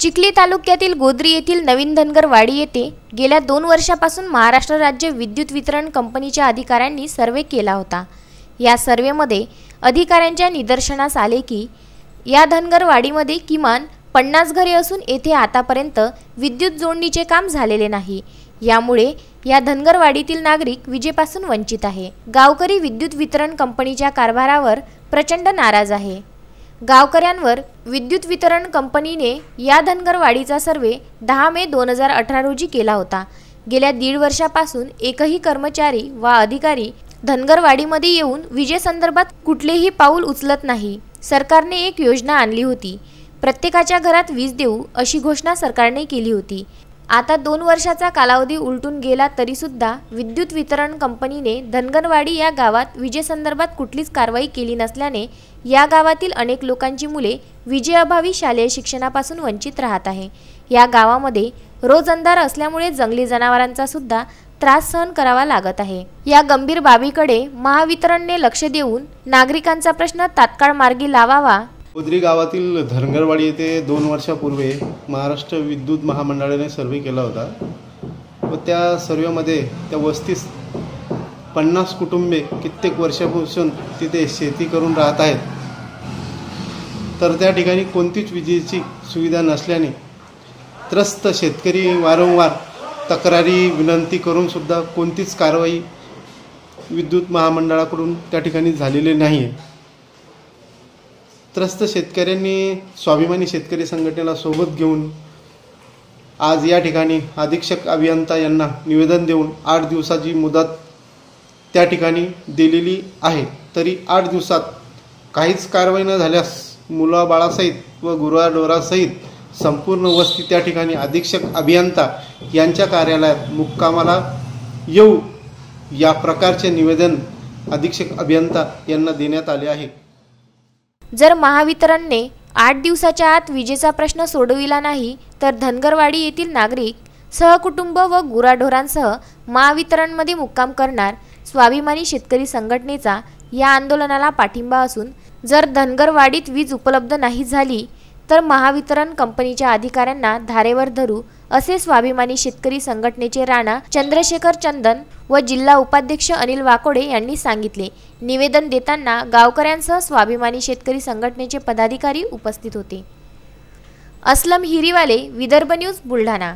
चिखली तालुक्यातील गोद्री येथील नवीन धनगर वाडी येथे गेल्या 2 वर्षापासून महाराष्ट्र राज्य विद्युत वितरण कंपनीच्या अधिकाऱ्यांनी सर्वे केला होता। या सर्वेमध्ये अधिकाऱ्यांच्या निदर्शनास आले की या धनगर वाडीमध्ये किमान 50 घरे असून येथे आतापर्यंत विद्युत जोडणीचे काम झालेले नाही। यामुळे या धनगर वाडीतील नागरिक विजेपासून वंचित आहे। गावकरी विद्युत वितरण कंपनीच्या कारभारावर प्रचंड नाराज आहे। गावकऱ्यांवर विद्युत वितरण कंपनीने या धनगर वाडीचा सर्वे 10 मे 2018 रोजी केला होता। गेल्या 1.5 वर्षापासून एकही कर्मचारी वा अधिकारी धनगर वाडीमध्ये येऊन विजेसंदर्भात कुठलेही पाऊल उचलत नाही। सरकारने एक योजना आणली होती, प्रत्येकाच्या घरात वीज देऊ अशी घोषणा सरकारने केली होती। आता 2 वर्षाचा कालावधी उलटून गेला तरी सुद्धा विद्युत वितरण कंपनीने धनगरवाडी या गावात विजेसंदर्भात कुठलीच कारवाई केली नसल्याने या गावातील अनेक लोकांची मुले विजेअभावी शालेय शिक्षणापासून वंचित राहत आहे। या गावामध्ये रोज अंधार असल्यामुळे जंगली जनावरांचा सुद्धा त्रास सहन करावा लागत आहे। या गंभीर बाबीकडे महावितरणने लक्ष देऊन नागरिकांचा प्रश्न तात्काळ मार्गी लावावा। गोद्री गावातील धनगरवाडी येथे 2 वर्षापूर्वी महाराष्ट्र विद्युत महामंडळाने सर्वे केला होता व त्या सर्वेमध्ये त्या वस्तीस 50 कुटुंबे कित्येक वर्षापासून तिथे शेती करून राहत आहेत। तर त्या ठिकाणी कोणतीच विजेची सुविधा नसल्याने त्रस्त शेतकरी वारंवार तक्रारी विनंती करून सुद्धा कोणतीच कारवाई विद्युत महामंडळाकडून त्या ठिकाणी झालेली नाही आहे। त्रस्त शेतकऱ्यांनी स्वाभिमानी शेतकरी संघटनेला सोबत घेऊन आज या ठिकाणी अधीक्षक अभियंता यांना निवेदन देऊन 8 दिवसाची मुदत त्या ठिकाणी दिलेली आहे। तरी 8 दिवसात काहीच कारवाई न झाल्यास मुलाबाळासहित व गुराढोरासहित संपूर्ण वस्ती त्या ठिकाणी अधीक्षक अभियंता यांच्या कार्यालयात मुक्कामाला येऊ या प्रकारचे निवेदन अधीक्षक अभियंता यांना देण्यात आले आहे। जर महावितरणने 8 दिवसाच्या आत विजेचा प्रश्न सोडविला नाही तर धनगरवाडी येथील नागरिक सहकुटुंब व गुराढोरांसह महावितरणमध्ये मुक्काम करणार। स्वाभिमानी शेतकरी संघटनेचा या आंदोलनाला पाठिंबा असून जर धनगरवाडीत वीज उपलब्ध नाही झाली तर महावितरण कंपनीच्या अधिकाऱ्यांना धारेवर धरू असे स्वाभिमानी शेतकरी संघटनेचे राणा चंद्रशेखर चंदन व जिल्हा उपाध्यक्ष अनिल वाकोडे यांनी सांगितले। निवेदन देताना गावकऱ्यांसह स्वाभिमानी शेतकरी संघटनेचे पदाधिकारी उपस्थित होते। असलम हिरीवाले, विदर्भ न्यूज, बुलढाणा।